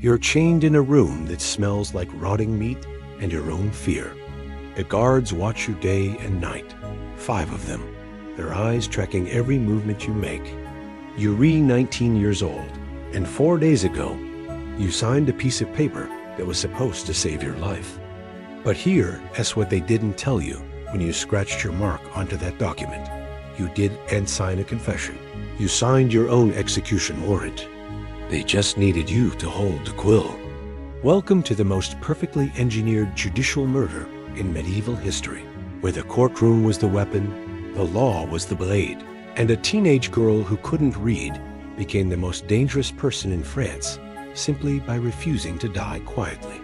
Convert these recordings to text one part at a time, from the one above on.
You're chained in a room that smells like rotting meat and your own fear. The guards watch you day and night, 5 of them, their eyes tracking every movement you make. You're 19 years old, and 4 days ago, you signed a piece of paper that was supposed to save your life. But here's what they didn't tell you when you scratched your mark onto that document. You didn't sign a confession. You signed your own execution warrant. They just needed you to hold the quill. Welcome to the most perfectly engineered judicial murder in medieval history, where the courtroom was the weapon, the law was the blade, and a teenage girl who couldn't read became the most dangerous person in France simply by refusing to die quietly.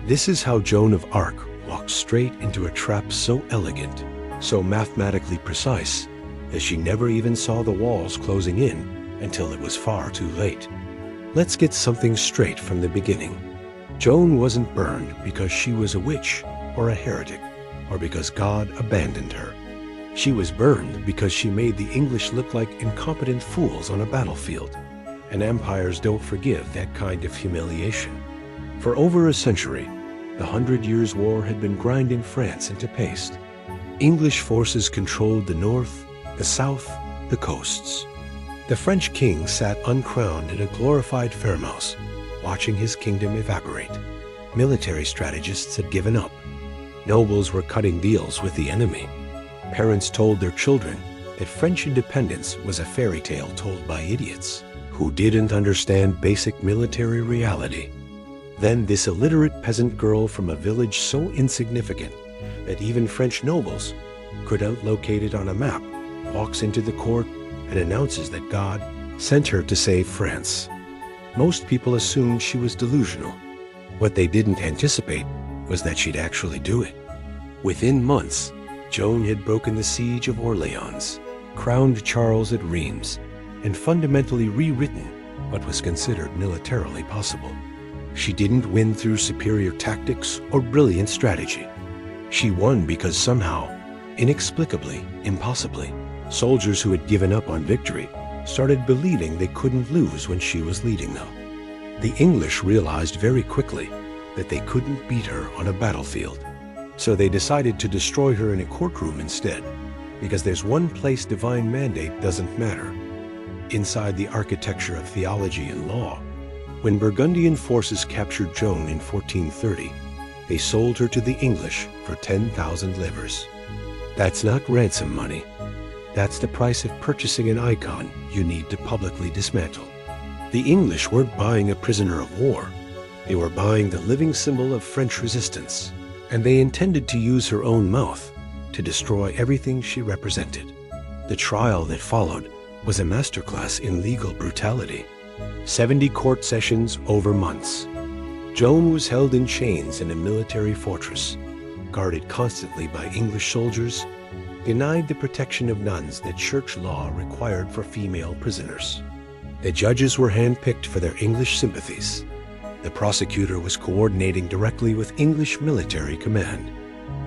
This is how Joan of Arc walked straight into a trap so elegant, so mathematically precise, that she never even saw the walls closing in until it was far too late. Let's get something straight from the beginning. Joan wasn't burned because she was a witch or a heretic, or because God abandoned her. She was burned because she made the English look like incompetent fools on a battlefield, and empires don't forgive that kind of humiliation. For over a century, the 100 Years' War had been grinding France into paste. English forces controlled the north, the south, the coasts. The French king sat uncrowned in a glorified farmhouse, watching his kingdom evaporate. Military strategists had given up. Nobles were cutting deals with the enemy. Parents told their children that French independence was a fairy tale told by idiots who didn't understand basic military reality. Then this illiterate peasant girl from a village so insignificant that even French nobles couldn't locate it on a map walks into the court and announces that God sent her to save France. Most people assumed she was delusional. What they didn't anticipate was that she'd actually do it. Within months, Joan had broken the siege of Orleans, crowned Charles at Reims, and fundamentally rewritten what was considered militarily possible. She didn't win through superior tactics or brilliant strategy. She won because somehow, inexplicably, impossibly, soldiers who had given up on victory started believing they couldn't lose when she was leading them. The English realized very quickly that they couldn't beat her on a battlefield, so they decided to destroy her in a courtroom instead, because there's one place divine mandate doesn't matter: inside the architecture of theology and law. When Burgundian forces captured Joan in 1430, they sold her to the English for 10,000 livres. That's not ransom money. That's the price of purchasing an icon you need to publicly dismantle. The English weren't buying a prisoner of war. They were buying the living symbol of French resistance, and they intended to use her own mouth to destroy everything she represented. The trial that followed was a masterclass in legal brutality. 70 court sessions over months. Joan was held in chains in a military fortress, guarded constantly by English soldiers, denied the protection of nuns that church law required for female prisoners. The judges were handpicked for their English sympathies. The prosecutor was coordinating directly with English military command.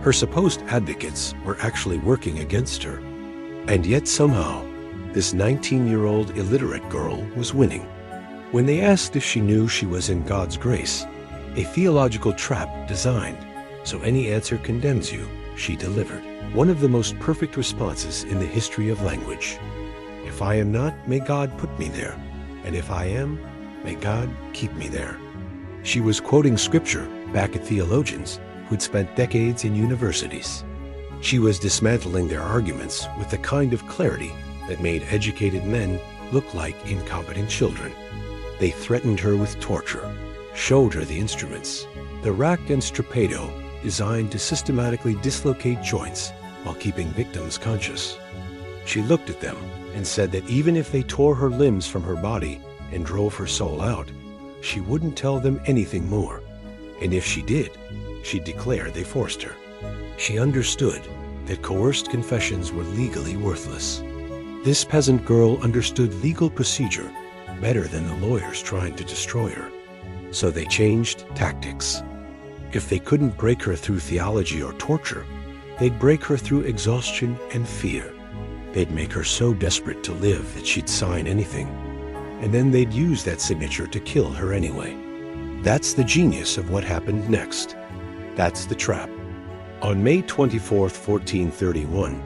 Her supposed advocates were actually working against her. And yet somehow, this 19-year-old illiterate girl was winning. When they asked if she knew she was in God's grace, a theological trap designed so any answer condemns you, she delivered one of the most perfect responses in the history of language. If I am not, may God put me there, and if I am, may God keep me there. She was quoting scripture back at theologians who'd spent decades in universities. She was dismantling their arguments with the kind of clarity that made educated men look like incompetent children. They threatened her with torture, showed her the instruments, the rack and strappado designed to systematically dislocate joints while keeping victims conscious. She looked at them and said that even if they tore her limbs from her body and drove her soul out, she wouldn't tell them anything more. And if she did, she'd declare they forced her. She understood that coerced confessions were legally worthless. This peasant girl understood legal procedure better than the lawyers trying to destroy her. So they changed tactics. If they couldn't break her through theology or torture, they'd break her through exhaustion and fear. They'd make her so desperate to live that she'd sign anything. And then they'd use that signature to kill her anyway. That's the genius of what happened next. That's the trap. On May 24th, 1431,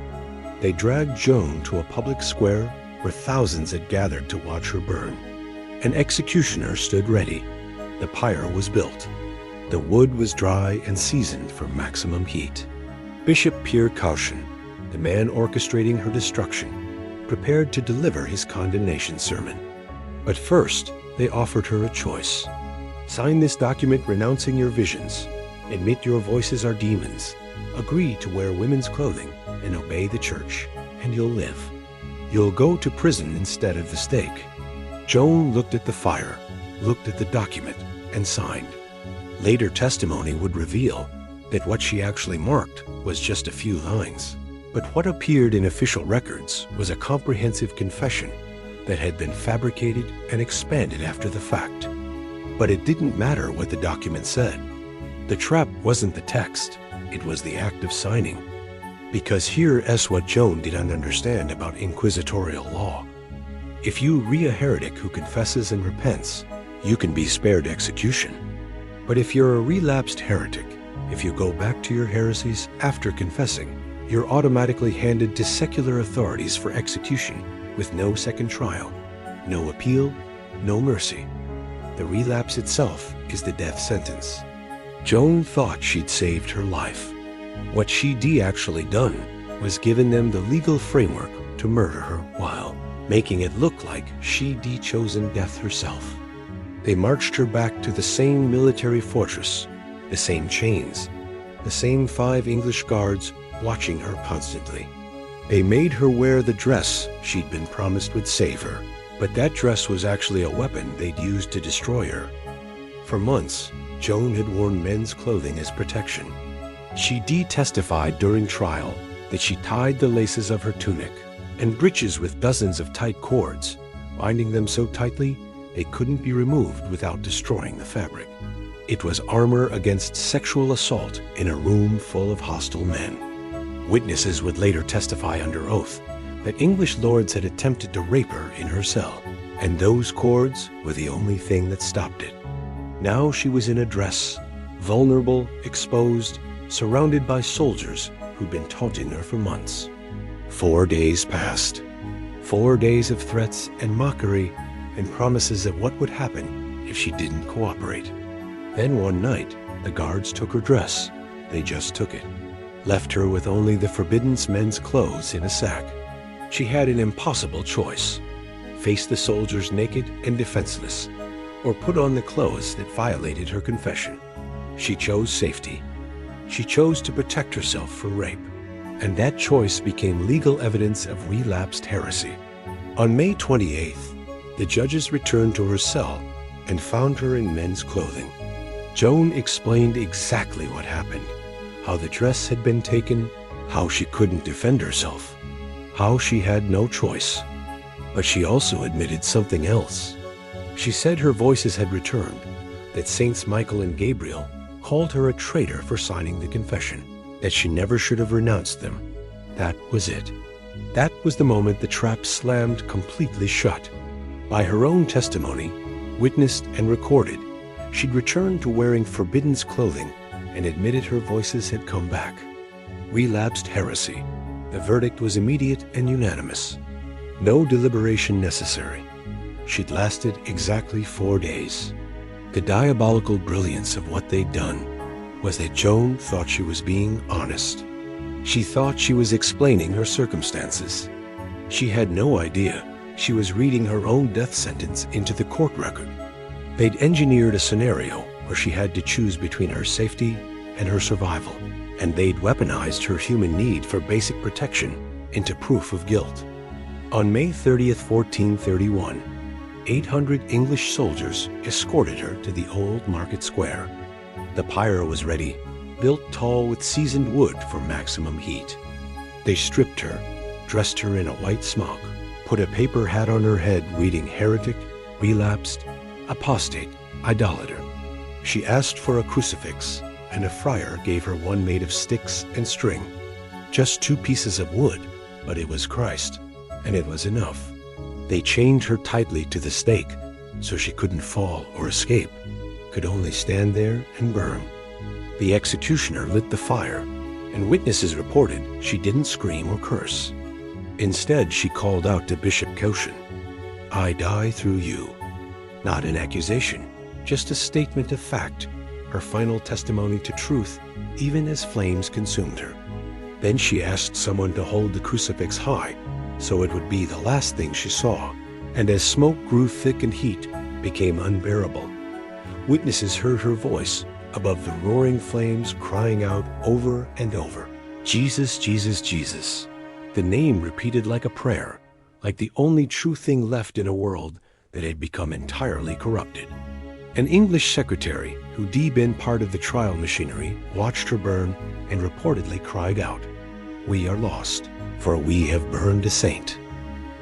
they dragged Joan to a public square where thousands had gathered to watch her burn. An executioner stood ready. The pyre was built. The wood was dry and seasoned for maximum heat. Bishop Pierre Cauchon, the man orchestrating her destruction, prepared to deliver his condemnation sermon. But first, they offered her a choice. Sign this document renouncing your visions. Admit your voices are demons. Agree to wear women's clothing and obey the church, and you'll live. You'll go to prison instead of the stake. Joan looked at the fire, looked at the document, and signed. Later testimony would reveal that what she actually marked was just a few lines. But what appeared in official records was a comprehensive confession that had been fabricated and expanded after the fact. But it didn't matter what the document said. The trap wasn't the text, it was the act of signing. Because here is what Joan didn't understand about inquisitorial law. If you re a heretic who confesses and repents, you can be spared execution. But if you're a relapsed heretic, if you go back to your heresies after confessing, you're automatically handed to secular authorities for execution with no second trial, no appeal, no mercy. The relapse itself is the death sentence. Joan thought she'd saved her life. What she'd actually done was given them the legal framework to murder her while making it look like she'd chosen death herself. They marched her back to the same military fortress, the same chains, the same 5 English guards watching her constantly. They made her wear the dress she'd been promised would save her, but that dress was actually a weapon they'd used to destroy her. For months, Joan had worn men's clothing as protection. She testified during trial that she tied the laces of her tunic and breeches with dozens of tight cords, binding them so tightly they couldn't be removed without destroying the fabric. It was armor against sexual assault in a room full of hostile men. Witnesses would later testify under oath that English lords had attempted to rape her in her cell, and those cords were the only thing that stopped it. Now she was in a dress, vulnerable, exposed, surrounded by soldiers who'd been taunting her for months. 4 days passed. 4 days of threats and mockery and promises of what would happen if she didn't cooperate. Then one night, the guards took her dress. They just took it. Left her with only the forbidden men's clothes in a sack. She had an impossible choice. Face the soldiers naked and defenseless, or put on the clothes that violated her confession. She chose safety. She chose to protect herself from rape, and that choice became legal evidence of relapsed heresy. On May 28th, the judges returned to her cell and found her in men's clothing. Joan explained exactly what happened, how the dress had been taken, how she couldn't defend herself, how she had no choice. But she also admitted something else. She said her voices had returned, that Saints Michael and Gabriel called her a traitor for signing the confession, that she never should have renounced them. That was it. That was the moment the trap slammed completely shut. By her own testimony, witnessed and recorded, she'd returned to wearing forbidden's clothing and admitted her voices had come back. Relapsed heresy. The verdict was immediate and unanimous. No deliberation necessary. She'd lasted exactly 4 days. The diabolical brilliance of what they'd done was that Joan thought she was being honest. She thought she was explaining her circumstances. She had no idea she was reading her own death sentence into the court record. They'd engineered a scenario where she had to choose between her safety and her survival, and they'd weaponized her human need for basic protection into proof of guilt. On May 30th, 1431, 800 English soldiers escorted her to the old market square. The pyre was ready, built tall with seasoned wood for maximum heat. They stripped her, dressed her in a white smock, put a paper hat on her head reading heretic, relapsed, apostate, idolater. She asked for a crucifix, and a friar gave her one made of sticks and string. Just 2 pieces of wood, but it was Christ, and it was enough. They chained her tightly to the stake so she couldn't fall or escape. could only stand there and burn. The executioner lit the fire, and witnesses reported she didn't scream or curse. Instead, she called out to Bishop Caution, "I die through you." Not an accusation, just a statement of fact, her final testimony to truth, even as flames consumed her. Then she asked someone to hold the crucifix high, so it would be the last thing she saw, and as smoke grew thick and heat became unbearable, witnesses heard her voice above the roaring flames crying out over and over, "Jesus, Jesus, Jesus." The name repeated like a prayer, like the only true thing left in a world that had become entirely corrupted. An English secretary, who'd been part of the trial machinery, watched her burn and reportedly cried out, "We are lost, for we have burned a saint."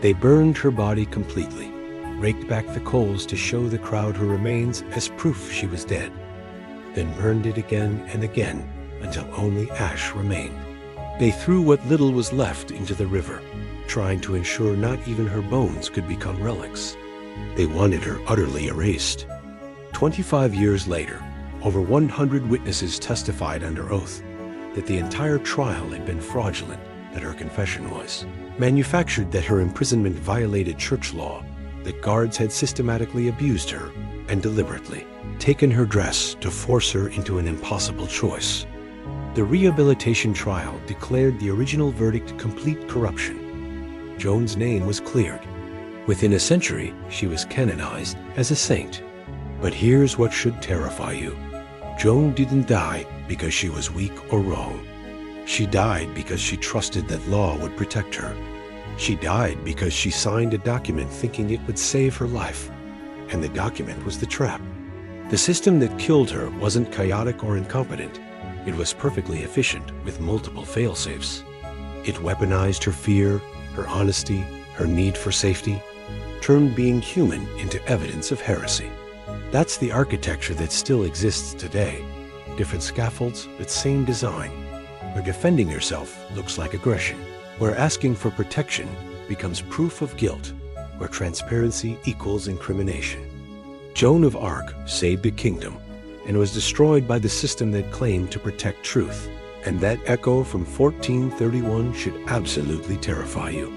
They burned her body completely, raked back the coals to show the crowd her remains as proof she was dead, then burned it again and again until only ash remained. They threw what little was left into the river, trying to ensure not even her bones could become relics. They wanted her utterly erased. 25 years later, over 100 witnesses testified under oath that the entire trial had been fraudulent, that her confession was manufactured, that her imprisonment violated church law, that guards had systematically abused her and deliberately taken her dress to force her into an impossible choice. The rehabilitation trial declared the original verdict complete corruption. Joan's name was cleared. Within a century, she was canonized as a saint. But here's what should terrify you. Joan didn't die because she was weak or wrong. She died because she trusted that law would protect her. She died because she signed a document thinking it would save her life. And the document was the trap. The system that killed her wasn't chaotic or incompetent. It was perfectly efficient with multiple fail-safes. It weaponized her fear, her honesty, her need for safety, turned being human into evidence of heresy. That's the architecture that still exists today. Different scaffolds, but same design, where defending yourself looks like aggression, where asking for protection becomes proof of guilt, where transparency equals incrimination. Joan of Arc saved a kingdom and was destroyed by the system that claimed to protect truth. And that echo from 1431 should absolutely terrify you.